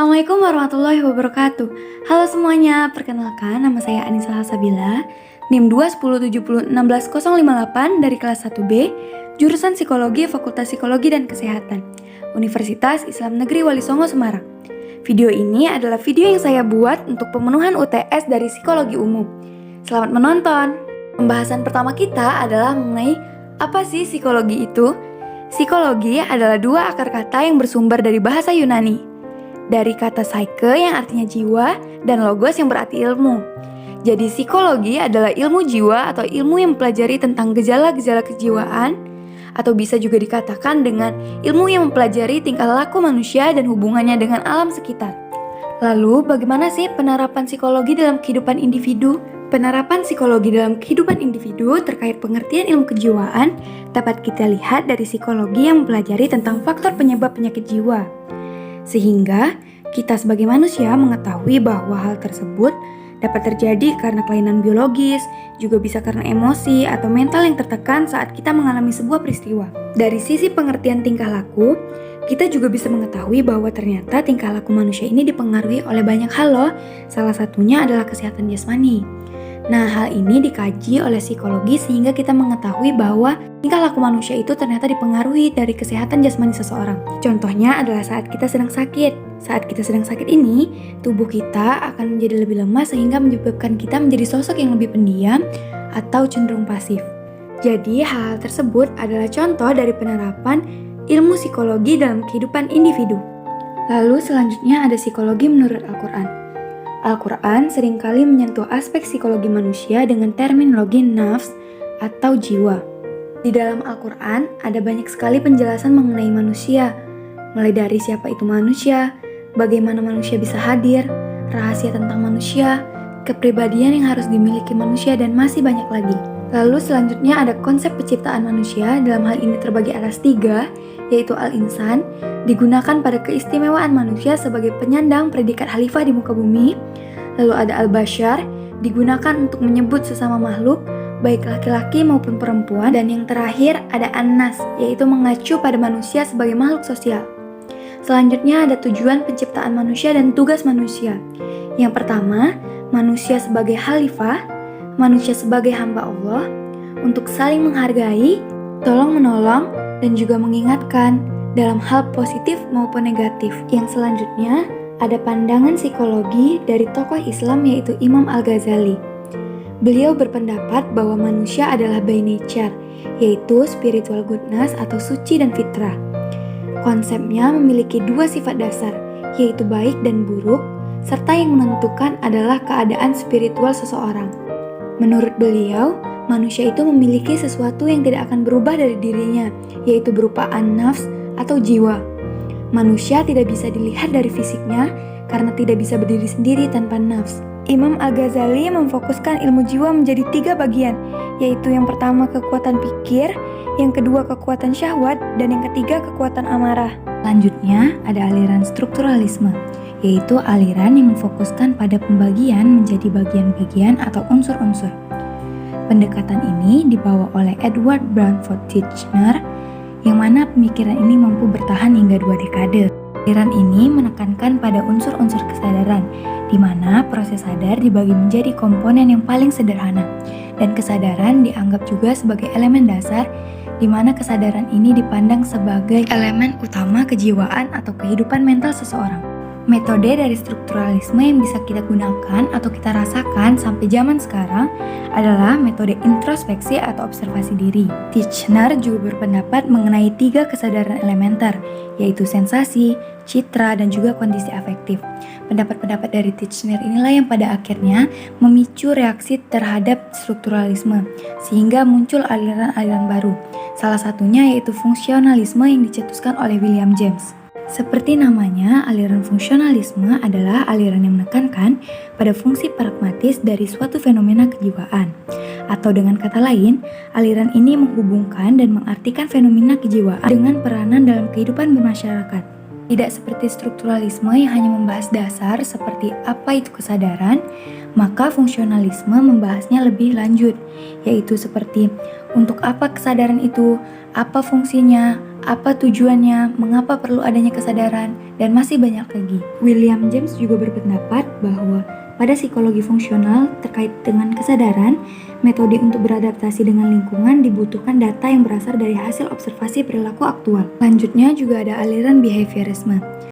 Assalamualaikum warahmatullahi wabarakatuh. Halo semuanya, perkenalkan nama saya Anissa Salsabila, NIM 21070160058 dari kelas 1B, jurusan Psikologi, Fakultas Psikologi dan Kesehatan, Universitas Islam Negeri Wali Songo, Semarang. Video ini adalah video yang saya buat untuk pemenuhan UTS dari Psikologi Umum. Selamat menonton. Pembahasan pertama kita adalah mengenai apa sih psikologi itu? Psikologi adalah dua akar kata yang bersumber dari bahasa Yunani. Dari kata psyche yang artinya jiwa dan logos yang berarti ilmu. Jadi psikologi adalah ilmu jiwa atau ilmu yang mempelajari tentang gejala-gejala kejiwaan, atau bisa juga dikatakan dengan ilmu yang mempelajari tingkah laku manusia dan hubungannya dengan alam sekitar. Lalu bagaimana sih penerapan psikologi dalam kehidupan individu? Penerapan psikologi dalam kehidupan individu terkait pengertian ilmu kejiwaan dapat kita lihat dari psikologi yang mempelajari tentang faktor penyebab penyakit jiwa. Sehingga kita sebagai manusia mengetahui bahwa hal tersebut dapat terjadi karena kelainan biologis, juga bisa karena emosi atau mental yang tertekan saat kita mengalami sebuah peristiwa. Dari sisi pengertian tingkah laku, kita juga bisa mengetahui bahwa ternyata tingkah laku manusia ini dipengaruhi oleh banyak hal loh. Salah satunya adalah kesehatan jasmani. Nah, hal ini dikaji oleh psikologi sehingga kita mengetahui bahwa tingkah laku manusia itu ternyata dipengaruhi dari kesehatan jasmani seseorang. Contohnya adalah saat kita sedang sakit. Saat kita sedang sakit ini, tubuh kita akan menjadi lebih lemah sehingga menyebabkan kita menjadi sosok yang lebih pendiam atau cenderung pasif. Jadi, hal tersebut adalah contoh dari penerapan ilmu psikologi dalam kehidupan individu. Lalu selanjutnya ada psikologi menurut Al-Quran. Al-Quran seringkali menyentuh aspek psikologi manusia dengan terminologi nafs atau jiwa. Di dalam Al-Quran ada banyak sekali penjelasan mengenai manusia, mulai dari siapa itu manusia, bagaimana manusia bisa hadir, rahasia tentang manusia, kepribadian yang harus dimiliki manusia, dan masih banyak lagi. Lalu selanjutnya ada konsep penciptaan manusia, dalam hal ini terbagi atas 3, yaitu al-insan, digunakan pada keistimewaan manusia sebagai penyandang predikat khalifah di muka bumi. Lalu ada al-bashar, digunakan untuk menyebut sesama makhluk, baik laki-laki maupun perempuan. Dan yang terakhir ada an-nas, yaitu mengacu pada manusia sebagai makhluk sosial. Selanjutnya ada tujuan penciptaan manusia dan tugas manusia. Yang pertama, manusia sebagai khalifah, manusia sebagai hamba Allah, untuk saling menghargai, tolong-menolong, dan juga mengingatkan dalam hal positif maupun negatif. Yang selanjutnya ada pandangan psikologi dari tokoh Islam yaitu Imam Al-Ghazali. Beliau berpendapat bahwa manusia adalah by nature, yaitu spiritual goodness atau suci dan fitrah. Konsepnya memiliki 2 sifat dasar, yaitu baik dan buruk, serta yang menentukan adalah keadaan spiritual seseorang. Menurut beliau, manusia itu memiliki sesuatu yang tidak akan berubah dari dirinya, yaitu berupa an-nafs atau jiwa. Manusia tidak bisa dilihat dari fisiknya karena tidak bisa berdiri sendiri tanpa nafs. Imam Al-Ghazali memfokuskan ilmu jiwa menjadi 3 bagian, yaitu yang pertama kekuatan pikir, yang kedua kekuatan syahwat, dan yang ketiga kekuatan amarah. Selanjutnya ada aliran strukturalisme, yaitu aliran yang memfokuskan pada pembagian menjadi bagian-bagian atau unsur-unsur. Pendekatan ini dibawa oleh Edward Branford Titchener, yang mana pemikiran ini mampu bertahan hingga 2 dekade. Aliran ini menekankan pada unsur-unsur kesadaran, di mana proses sadar dibagi menjadi komponen yang paling sederhana, dan kesadaran dianggap juga sebagai elemen dasar, di mana kesadaran ini dipandang sebagai elemen utama kejiwaan atau kehidupan mental seseorang. Metode dari strukturalisme yang bisa kita gunakan atau kita rasakan sampai zaman sekarang adalah metode introspeksi atau observasi diri. Titchener juga berpendapat mengenai 3 kesadaran elementer, yaitu sensasi, citra, dan juga kondisi afektif. Pendapat-pendapat dari Titchener inilah yang pada akhirnya memicu reaksi terhadap strukturalisme, sehingga muncul aliran-aliran baru. Salah satunya yaitu fungsionalisme yang dicetuskan oleh William James. Seperti namanya, aliran fungsionalisme adalah aliran yang menekankan pada fungsi pragmatis dari suatu fenomena kejiwaan. Atau dengan kata lain, aliran ini menghubungkan dan mengartikan fenomena kejiwaan dengan peranan dalam kehidupan bermasyarakat. Tidak seperti strukturalisme yang hanya membahas dasar seperti apa itu kesadaran, maka fungsionalisme membahasnya lebih lanjut, yaitu seperti untuk apa kesadaran itu, apa fungsinya, apa tujuannya, mengapa perlu adanya kesadaran, dan masih banyak lagi. William James juga berpendapat bahwa pada psikologi fungsional terkait dengan kesadaran, metode untuk beradaptasi dengan lingkungan dibutuhkan data yang berasal dari hasil observasi perilaku aktual. Lanjutnya juga ada aliran behaviorisme.